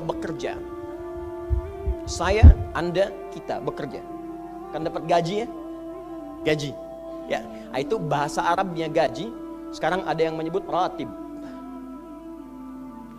bekerja, saya, Anda, kita bekerja, kan dapat gaji ya? Gaji. Ya, itu bahasa Arabnya gaji. Sekarang ada yang menyebut ratib.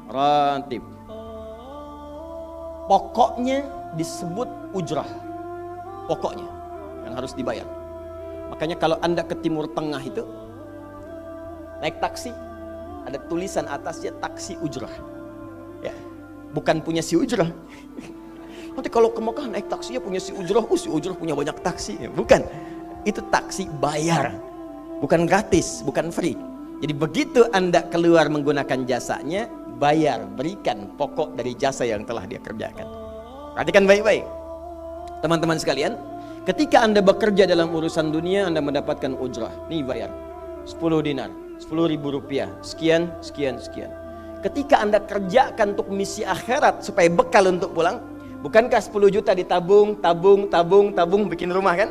Ratib. Pokoknya disebut ujrah. Pokoknya yang harus dibayar. Makanya kalau Anda ke Timur Tengah itu naik taksi, ada tulisan atasnya taksi ujrah. Ya, bukan punya si ujrah. Nanti kalau ke Mekah naik taksinya punya si ujrah, si ujrah punya banyak taksi. Ya, bukan. Itu taksi bayar. Bukan gratis, bukan free. Jadi begitu Anda keluar menggunakan jasanya, bayar, berikan pokok dari jasa yang telah dia kerjakan. Perhatikan baik-baik. Teman-teman sekalian, ketika Anda bekerja dalam urusan dunia, Anda mendapatkan ujrah. Nih bayar 10 dinar, 10.000 rupiah, sekian, sekian, sekian. Ketika Anda kerjakan untuk misi akhirat supaya bekal untuk pulang, bukankah 10 juta ditabung, tabung, bikin rumah kan?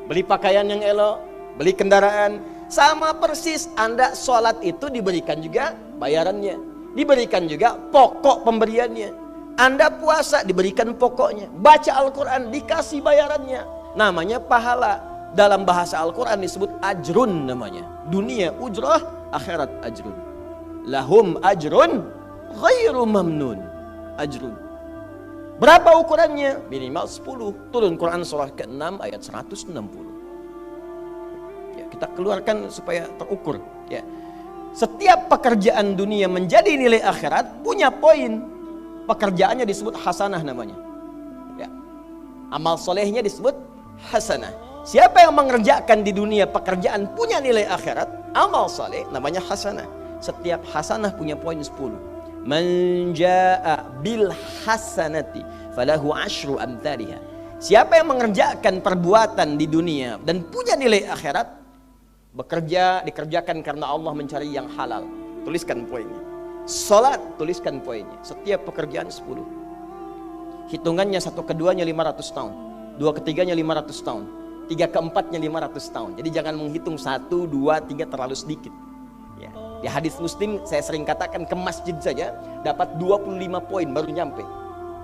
Beli pakaian yang elok, beli kendaraan. Sama persis Anda sholat itu diberikan juga bayarannya, diberikan juga pokok pemberiannya. Anda puasa diberikan pokoknya, baca Al-Quran dikasih bayarannya, namanya pahala. Dalam bahasa Al-Quran disebut ajrun namanya. Dunia ujrah, akhirat ajrun. Lahum ajrun ghairu mamnun. Ajrun. Berapa ukurannya? Minimal 10. Turun Quran surah ke-6 ayat 160. Ya, kita keluarkan supaya terukur. Ya. Setiap pekerjaan dunia menjadi nilai akhirat punya poin. Pekerjaannya disebut hasanah namanya. Ya. Amal solehnya disebut hasanah. Siapa yang mengerjakan di dunia pekerjaan punya nilai akhirat, amal soleh namanya hasanah. Setiap hasanah punya poin 10. Man jaa bil hasanati falahu asyru amthaliha. Siapa yang mengerjakan perbuatan di dunia dan punya nilai akhirat, bekerja dikerjakan karena Allah mencari yang halal. Tuliskan poinnya. Salat, tuliskan poinnya. Setiap pekerjaan 10. Hitungannya 1 keduanya 500 tahun, 2 ketiganya 500 tahun, 3 keempatnya 500 tahun. Jadi jangan menghitung 1, 2, 3 terlalu sedikit. Ya. Di hadis Muslim saya sering katakan, ke masjid saja dapat 25 poin baru nyampe.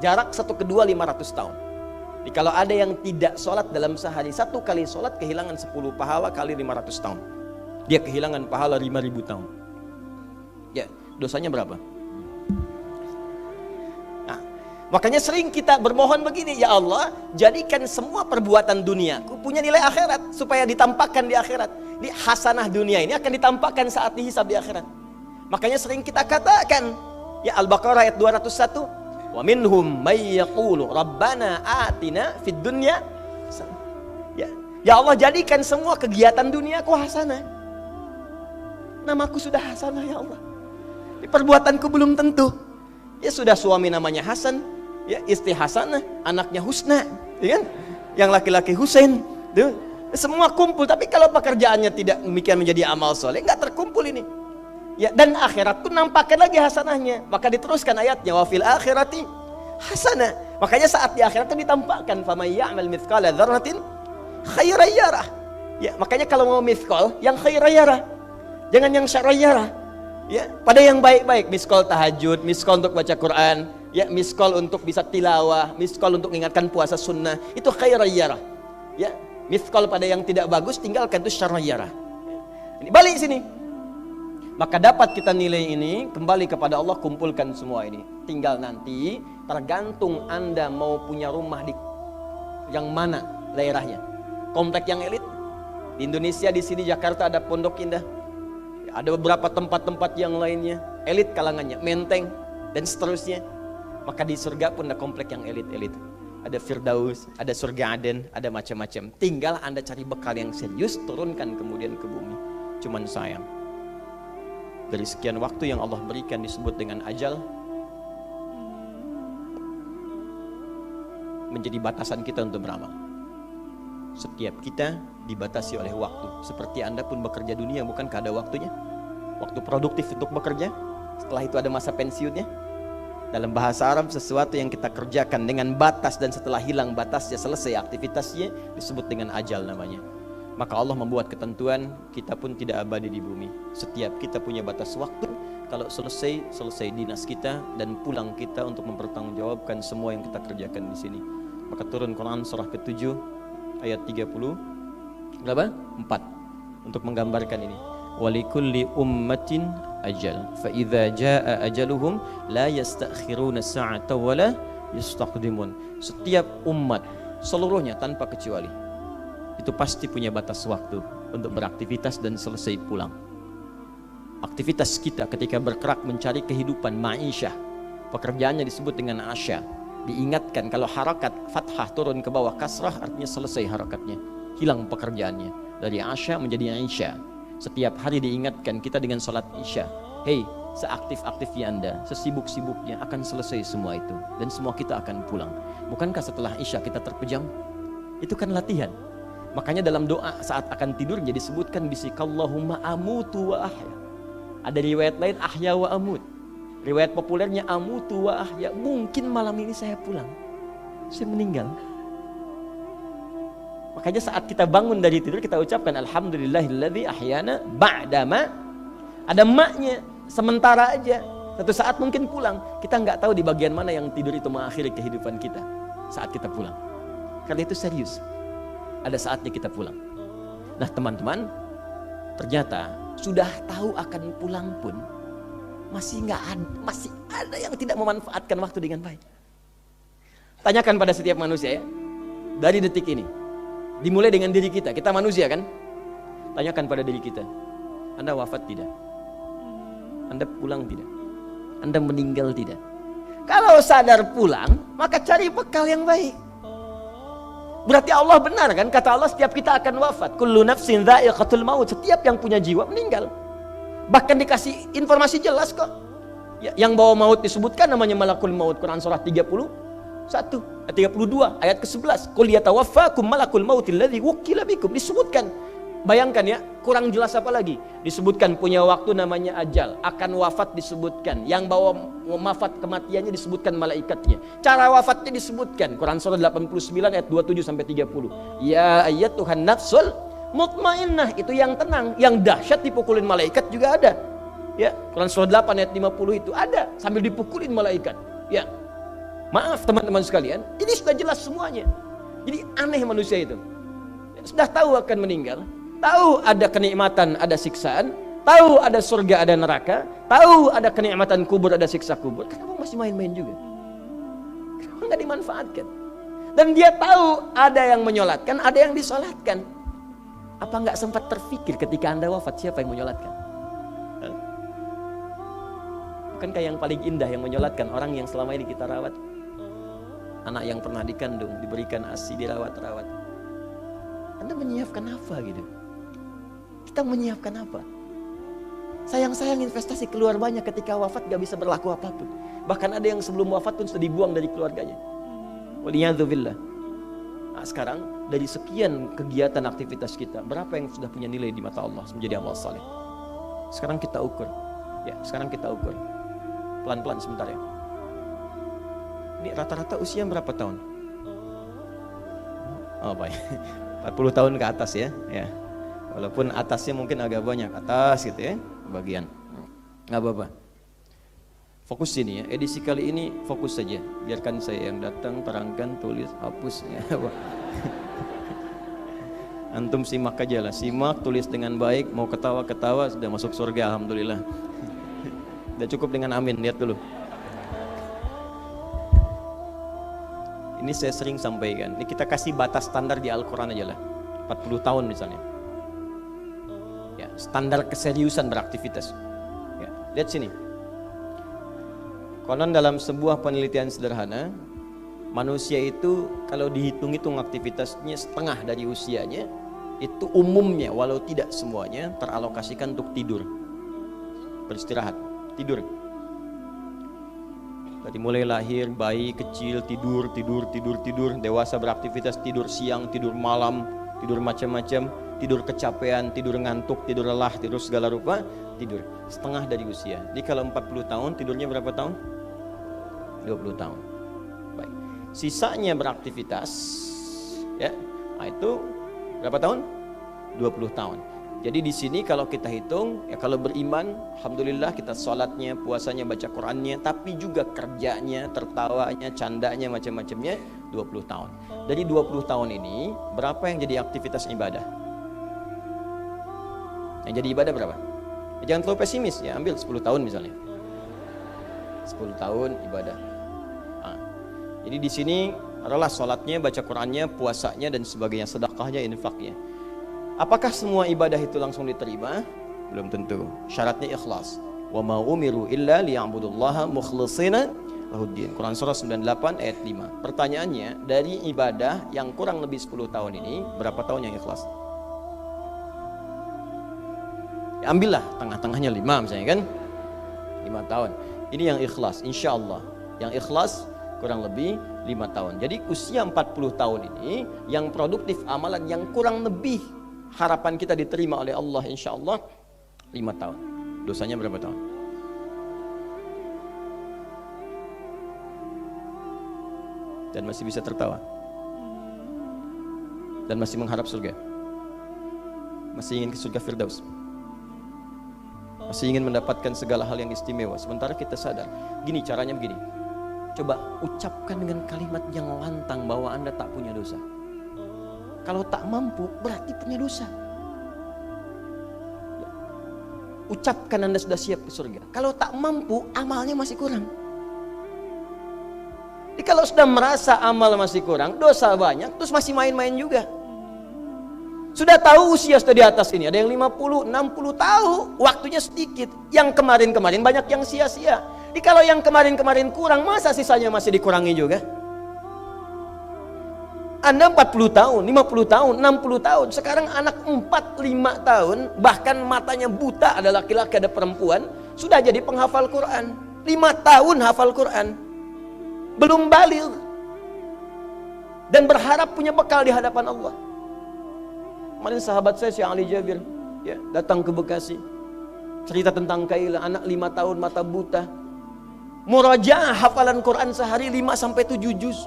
Jarak 1 kedua 500 tahun. Jadi kalau ada yang tidak sholat dalam sehari, 1 kali sholat kehilangan 10 pahala kali 500 tahun. Dia kehilangan pahala 5.000 tahun. Ya, dosanya berapa? Nah, makanya sering kita bermohon begini, ya Allah, jadikan semua perbuatan duniaku punya nilai akhirat supaya ditampakkan di akhirat. Di hasanah dunia ini akan ditampakkan saat dihisab di akhirat. Makanya sering kita katakan, ya Al-Baqarah ayat 201, wa minhum may yaqulu rabbana atina fid dunya. Ya Allah, jadikan semua kegiatan duniaku hasanah. Namaku sudah hasanah ya Allah. Perbuatanku belum tentu. Ya sudah suami namanya Hasan, ya istri Hasanah, anaknya Husna, ya kan? Yang laki-laki Husain, tuh. Semua kumpul. Tapi kalau pekerjaannya tidak demikian menjadi amal soleh, nggak terkumpul ini. Ya, dan akhirat pun nampakkan lagi hasanahnya. Maka diteruskan ayatnya, wa fil akhirati hasanah. Makanya saat di akhirat itu ditampakkan, faman ya'mal mithqala dzarratin khairan yarah. Ya, makanya kalau mau mithqal yang khairan yarah, jangan yang syarran yarah. Ya, pada yang baik-baik, miskol tahajud, miskol untuk baca Quran, ya, miskol untuk bisa tilawah, miskol untuk mengingatkan puasa sunnah, itu khairan yarah. Ya, miskol pada yang tidak bagus tinggalkan, itu syarran yarah. Ini balik sini. Maka dapat kita nilai ini kembali kepada Allah, kumpulkan semua ini. Tinggal nanti tergantung Anda mau punya rumah di yang mana daerahnya. Komplek yang elit. Di Indonesia di sini Jakarta ada Pondok Indah. Ada beberapa tempat-tempat yang lainnya, elit kalangannya, Menteng, dan seterusnya. Maka di surga pun ada komplek yang elit-elit. Ada Firdaus, ada surga Aden, ada macam-macam. Tinggal Anda cari bekal yang serius, turunkan kemudian ke bumi. Cuman sayang, dari sekian waktu yang Allah berikan disebut dengan ajal, menjadi batasan kita untuk beramal. Setiap kita dibatasi oleh waktu. Seperti Anda pun bekerja dunia, bukankah ada waktunya? Waktu produktif untuk bekerja, setelah itu ada masa pensiunnya. Dalam bahasa Arab, sesuatu yang kita kerjakan dengan batas dan setelah hilang batasnya, selesai aktivitasnya, disebut dengan ajal namanya. Maka Allah membuat ketentuan, kita pun tidak abadi di bumi. Setiap kita punya batas waktu, kalau selesai dinas kita dan pulang kita untuk mempertanggungjawabkan semua yang kita kerjakan di sini. Maka turun Quran surah ke-7 ayat 30 berapa? 4 untuk menggambarkan ini. Walikulli ummatin ajal fa idza jaa ajaluhum la yastakhiruna sa'ata wa la yastaqdimun. Setiap umat seluruhnya tanpa kecuali itu pasti punya batas waktu untuk beraktivitas dan selesai pulang. Aktivitas kita ketika bergerak mencari kehidupan ma'isyah, pekerjaannya disebut dengan asya. Diingatkan kalau harakat fathah turun ke bawah kasrah artinya selesai harakatnya, hilang pekerjaannya. Dari asya menjadi isya. Setiap hari diingatkan kita dengan sholat isya. Hei, seaktif-aktifnya Anda, sesibuk-sibuknya akan selesai semua itu dan semua kita akan pulang. Bukankah setelah isya kita terpejam? Itu kan latihan. Makanya dalam doa saat akan tidur jadi disebutkan bisikallahumma amutu wa ahya. Ada riwayat lain ahya wa amut. Riwayat populernya amutu wa ahya. Mungkin malam ini saya pulang, saya meninggal. Makanya saat kita bangun dari tidur kita ucapkan alhamdulillahilladzi ahyana ba'dama. Ada maknya, sementara aja. Satu saat mungkin pulang. Kita nggak tahu di bagian mana yang tidur itu mengakhiri kehidupan kita saat kita pulang. Karena itu serius. Ada saatnya kita pulang. Nah teman-teman, ternyata sudah tahu akan pulang pun masih ada yang tidak memanfaatkan waktu dengan baik. Tanyakan pada setiap manusia ya, dari detik ini, dimulai dengan diri kita manusia kan? Tanyakan pada diri kita, Anda wafat tidak? Anda pulang tidak? Anda meninggal tidak? Kalau sadar pulang, maka cari bekal yang baik. Berarti Allah benar kan? Kata Allah setiap kita akan wafat. Kullu nafsin dha'iqatul maut. Setiap yang punya jiwa meninggal. Bahkan dikasih informasi jelas kok. Ya, yang bawa maut disebutkan namanya malakul maut. Quran surah 32 ayat ke-11. Qul yatawaffakum malakul mautil ladzi wukkila bikum. Disebutkan. Bayangkan ya, kurang jelas apa lagi? Disebutkan punya waktu namanya ajal, akan wafat disebutkan, yang bawa wafat kematiannya disebutkan malaikatnya. Cara wafatnya disebutkan, Quran surah 89 ayat 27 sampai 30. Ya ayyatuhan nafsul mutmainnah, itu yang tenang, yang dahsyat dipukulin malaikat juga ada. Ya, Quran surah 8 ayat 50 itu ada sambil dipukulin malaikat. Ya. Maaf teman-teman sekalian, ini sudah jelas semuanya. Jadi aneh manusia itu. Sudah tahu akan meninggal, tahu ada kenikmatan, ada siksaan, tahu ada surga, ada neraka, tahu ada kenikmatan kubur, ada siksa kubur. Kenapa masih main-main juga? Kenapa nggak dimanfaatkan? Dan dia tahu ada yang menyolatkan, ada yang disolatkan. Apa nggak sempat terfikir ketika Anda wafat siapa yang menyolatkan? Bukankah yang paling indah yang menyolatkan orang yang selama ini kita rawat? Anak yang pernah dikandung, diberikan ASI, dirawat-rawat. Anda menyiapkan apa gitu? Kita menyiapkan apa? Sayang-sayang investasi keluar banyak, ketika wafat gak bisa berlaku apapun. Bahkan ada yang sebelum wafat pun sudah dibuang dari keluarganya. Waliyadzubillah. Nah, sekarang dari sekian kegiatan aktivitas kita, berapa yang sudah punya nilai di mata Allah menjadi amal saleh? Sekarang kita ukur. Ya, sekarang kita ukur. Pelan-pelan sebentar ya. Ini rata-rata usia berapa tahun? Oh baik, 40 tahun ke atas ya. Ya. Walaupun atasnya mungkin agak banyak, atas gitu ya, bagian. Nggak apa-apa. Fokus sini ya, edisi kali ini fokus saja. Biarkan saya yang datang, terangkan, tulis, hapus. Ya. Antum simak aja lah, simak, tulis dengan baik, mau ketawa-ketawa, sudah masuk surga, alhamdulillah. Udah cukup dengan amin, lihat dulu. Ini saya sering sampaikan, ini kita kasih batas standar di Al-Quran aja lah, 40 tahun misalnya. Ya, standar keseriusan beraktivitas. Ya, lihat sini. Konon dalam sebuah penelitian sederhana, manusia itu kalau dihitung-hitung aktivitasnya setengah dari usianya, itu umumnya walau tidak semuanya teralokasikan untuk tidur, beristirahat, tidur. Dari mulai lahir, bayi kecil tidur, dewasa beraktivitas, tidur siang, tidur malam, tidur macam-macam, tidur kecapean, tidur ngantuk, tidur lelah, tidur segala rupa, tidur. Setengah dari usia. Jadi kalau 40 tahun, tidurnya berapa tahun? 20 tahun. Baik. Sisanya beraktivitas, ya, nah itu berapa tahun? 20 tahun. Jadi di sini kalau kita hitung, ya kalau beriman, alhamdulillah kita sholatnya, puasanya, baca Qurannya, tapi juga kerjanya, tertawanya, candanya, macam-macamnya 20 tahun. Dari 20 tahun ini, berapa yang jadi aktivitas ibadah? Yang jadi ibadah berapa? Ya, jangan terlalu pesimis ya, ambil 10 tahun misalnya. 10 tahun ibadah. Nah, jadi di sini adalah sholatnya, baca Qurannya, puasanya, dan sebagainya, sedekahnya, infaknya. Apakah semua ibadah itu langsung diterima? Belum tentu. Syaratnya ikhlas. Wa ma umiru illa liya'budullaha mukhlishina lahuddin. Quran surah 98 ayat 5. Pertanyaannya, dari ibadah yang kurang lebih 10 tahun ini, berapa tahun yang ikhlas? Ya, ambillah tengah-tengahnya 5 misalnya kan? 5 tahun. Ini yang ikhlas, insya Allah. Yang ikhlas kurang lebih 5 tahun. Jadi usia 40 tahun ini, yang produktif amalan yang kurang lebih harapan kita diterima oleh Allah insya Allah 5 tahun. Dosanya berapa tahun? Dan masih bisa tertawa. Dan masih mengharap surga. Masih ingin ke surga Firdaus. Masih ingin mendapatkan segala hal yang istimewa. Sementara kita sadar, gini caranya begini. Coba ucapkan dengan kalimat yang lantang bahwa Anda tak punya dosa. Kalau tak mampu, berarti punya dosa. Ucapkan Anda sudah siap ke surga. Kalau tak mampu, amalnya masih kurang. Jadi kalau sudah merasa amal masih kurang, dosa banyak, terus masih main-main juga. Sudah tahu usia sudah di atas ini, ada yang 50, 60 tahu, waktunya sedikit. Yang kemarin-kemarin banyak yang sia-sia. Jadi kalau yang kemarin-kemarin kurang, masa sisanya masih dikurangi juga? Anda 40 tahun, 50 tahun, 60 tahun. Sekarang anak 4, 5 tahun, bahkan matanya buta, ada laki-laki, ada perempuan, sudah jadi penghafal Quran. 5 tahun hafal Quran. Belum baligh. Dan berharap punya bekal di hadapan Allah. Kemarin sahabat saya, Syekh Ali Jabir, ya, datang ke Bekasi. Cerita tentang Kaila, anak 5 tahun, mata buta. Murajaah hafalan Quran sehari 5-7 juz.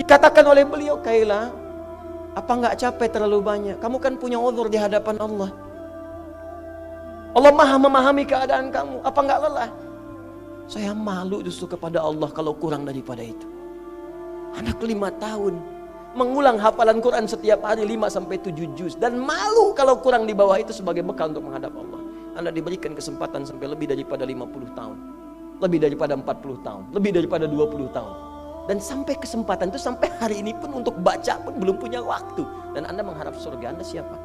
Dikatakan oleh beliau, Kaila, apa enggak capek terlalu banyak? Kamu kan punya uzur di hadapan Allah. Allah Maha memahami keadaan kamu. Apa enggak lelah? Saya malu justru kepada Allah kalau kurang daripada itu. Anak 5 tahun mengulang hafalan Quran setiap hari 5-7 juz, dan malu kalau kurang di bawah itu sebagai bekal untuk menghadap Allah. Anda diberikan kesempatan sampai lebih daripada 50 tahun, lebih daripada 40 tahun, lebih daripada 20 tahun. Dan sampai kesempatan itu, sampai hari ini pun untuk baca pun belum punya waktu. Dan Anda mengharap surga, Anda siapa?